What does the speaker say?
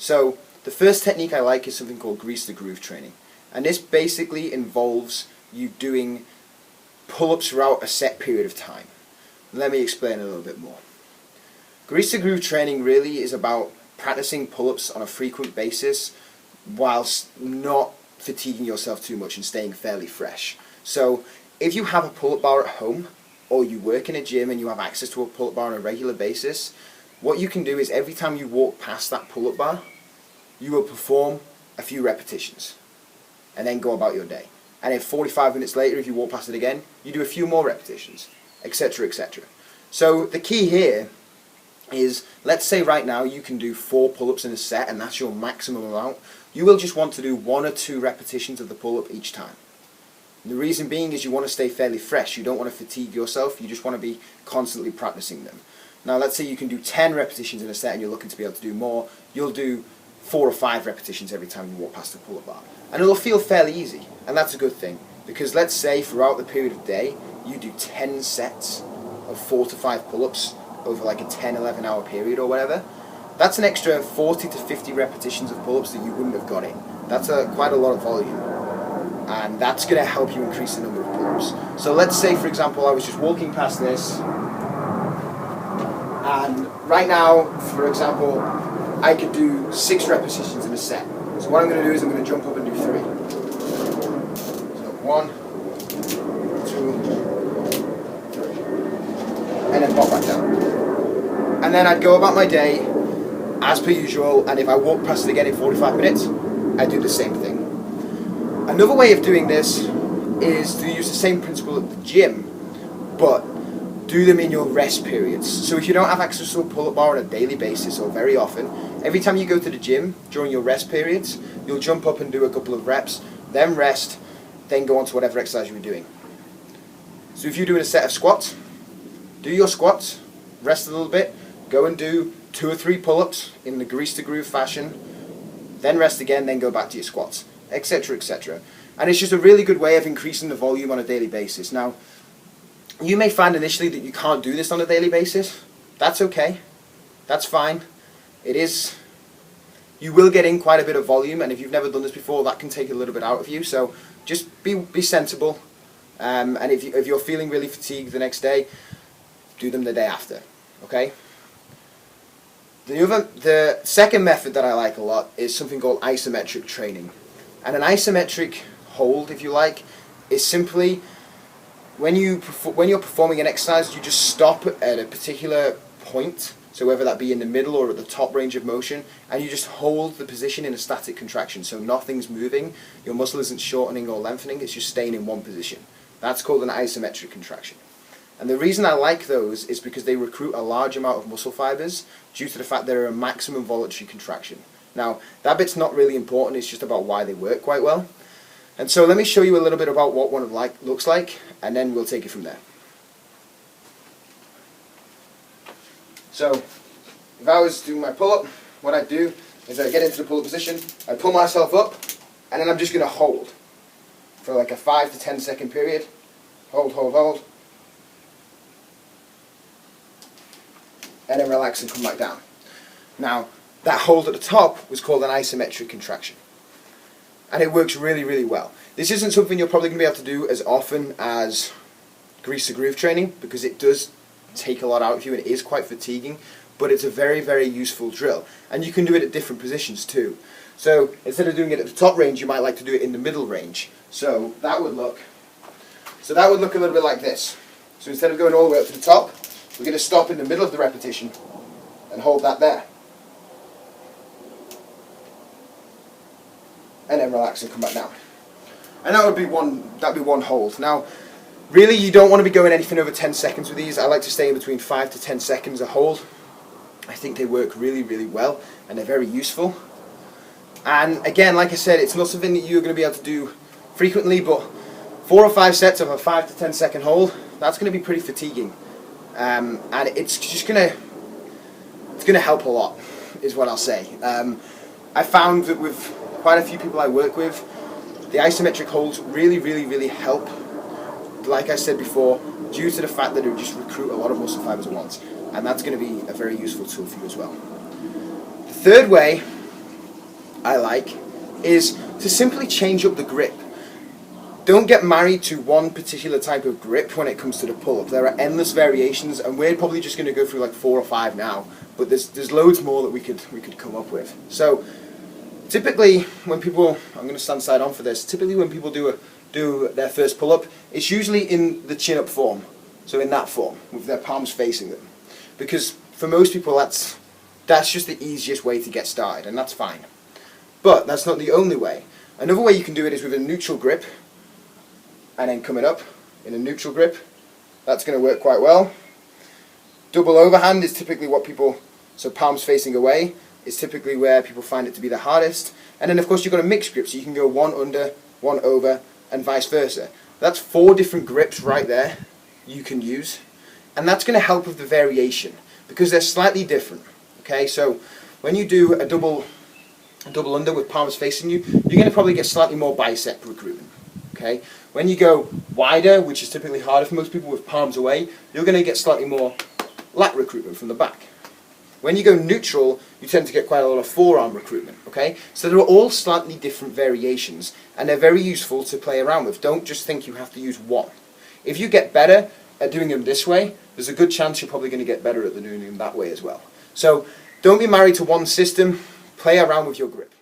So the first technique I like is something called grease the groove training. And this basically involves you doing pull-ups throughout a set period of time. Let me explain a little bit more. Grease the groove training really is about practicing pull-ups on a frequent basis whilst not fatiguing yourself too much and staying fairly fresh. So if you have a pull-up bar at home, or you work in a gym and you have access to a pull-up bar on a regular basis, what you can do is every time you walk past that pull-up bar, you will perform a few repetitions and then go about your day. And then 45 minutes later, if you walk past it again, you do a few more repetitions, etc., etc. So the key here is, let's say right now you can do 4 pull-ups in a set and that's your maximum amount. You will just want to do 1 or 2 repetitions of the pull-up each time. And the reason being is you want to stay fairly fresh. You don't want to fatigue yourself. You just want to be constantly practicing them. Now let's say you can do 10 repetitions in a set and you're looking to be able to do more. You'll do 4 or 5 repetitions every time you walk past the pull-up bar. And it'll feel fairly easy. And that's a good thing. Because let's say throughout the period of the day, you do 10 sets of 4 to 5 pull-ups over like a 10-11 hour period or whatever. That's an extra 40 to 50 repetitions of pull-ups that you wouldn't have got in. That's quite a lot of volume. And that's going to help you increase the number of pull-ups. So let's say, for example, I was just walking past this, and right now, for example, I could do 6 repetitions in a set. So what I'm going to do is I'm going to jump up and do 3. So 1, 2, 3. And then pop back down. And then I'd go about my day as per usual, and if I walk past it again in 45 minutes, I do the same thing. Another way of doing this is to use the same principle at the gym, but do them in your rest periods. So if you don't have access to a pull-up bar on a daily basis or very often, every time you go to the gym during your rest periods, you'll jump up and do a couple of reps, then rest, then go on to whatever exercise you were doing. So if you're doing a set of squats, do your squats, rest a little bit, go and do 2 or 3 pull-ups in the grease to groove fashion, then rest again, then go back to your squats, etc., etc. And it's just a really good way of increasing the volume on a daily basis. Now, you may find initially that you can't do this on a daily basis. That's okay. That's fine. It is. You will get in quite a bit of volume, and if you've never done this before, that can take a little bit out of you. So just be sensible. And if you're feeling really fatigued the next day, do them the day after. Okay? The second method that I like a lot is something called isometric training. And an isometric hold, if you like, is simply when you're performing an exercise, you just stop at a particular point, so whether that be in the middle or at the top range of motion, and you just hold the position in a static contraction, so nothing's moving, your muscle isn't shortening or lengthening, it's just staying in one position. That's called an isometric contraction. And the reason I like those is because they recruit a large amount of muscle fibers due to the fact they're a maximum voluntary contraction. Now, that bit's not really important, it's just about why they work quite well. And so let me show you a little bit about what one looks like, and then we'll take it from there. So, if I was doing my pull-up, what I'd do is I'd get into the pull-up position, I'd pull myself up, and then I'm just going to hold for like a 5 to 10 second period. Hold, hold, hold. And then relax and come back down. Now, that hold at the top was called an isometric contraction. And it works really, really well. This isn't something you're probably going to be able to do as often as grease to groove training, because it does take a lot out of you and it is quite fatiguing, but it's a very, very useful drill. And you can do it at different positions too. So instead of doing it at the top range, you might like to do it in the middle range. So that would look a little bit like this. So instead of going all the way up to the top, we're going to stop in the middle of the repetition and hold that there. And then relax and come back down. And that'd be one hold. Now, really you don't want to be going anything over 10 seconds with these. I like to stay in between 5 to 10 seconds a hold. I think they work really, really well and they're very useful. And again, like I said, it's not something that you're going to be able to do frequently, but 4 or 5 sets of a 5 to 10 second hold, that's going to be pretty fatiguing. And it's just going to help a lot, is what I'll say. I found that with quite a few people I work with, the isometric holds really, really, really help, like I said before, due to the fact that it just recruit a lot of muscle fibers at once. And that's going to be a very useful tool for you as well. The third way I like is to simply change up the grip. Don't get married to one particular type of grip when it comes to the pull-up. There are endless variations, and we're probably just going to go through like 4 or 5 now, but there's loads more that we could come up with. So typically when people, I'm going to stand side on for this, typically when people do their first pull-up, it's usually in the chin-up form, so in that form, with their palms facing them. Because for most people that's just the easiest way to get started, and that's fine. But that's not the only way. Another way you can do it is with a neutral grip, and then coming up in a neutral grip. That's going to work quite well. Double overhand is typically what people, so palms facing away, is typically where people find it to be the hardest. And then of course you've got a mixed grip, so you can go one under, one over, and vice versa. That's 4 different grips right there you can use, and that's going to help with the variation because they're slightly different. Okay, so when you do a double under with palms facing you, you're going to probably get slightly more bicep recruitment. Okay, when you go wider, which is typically harder for most people with palms away, you're going to get slightly more lat recruitment from the back. When you go neutral, you tend to get quite a lot of forearm recruitment. Okay, so they're all slightly different variations, and they're very useful to play around with. Don't just think you have to use one. If you get better at doing them this way, there's a good chance you're probably going to get better at doing them that way as well. So don't be married to one system. Play around with your grip.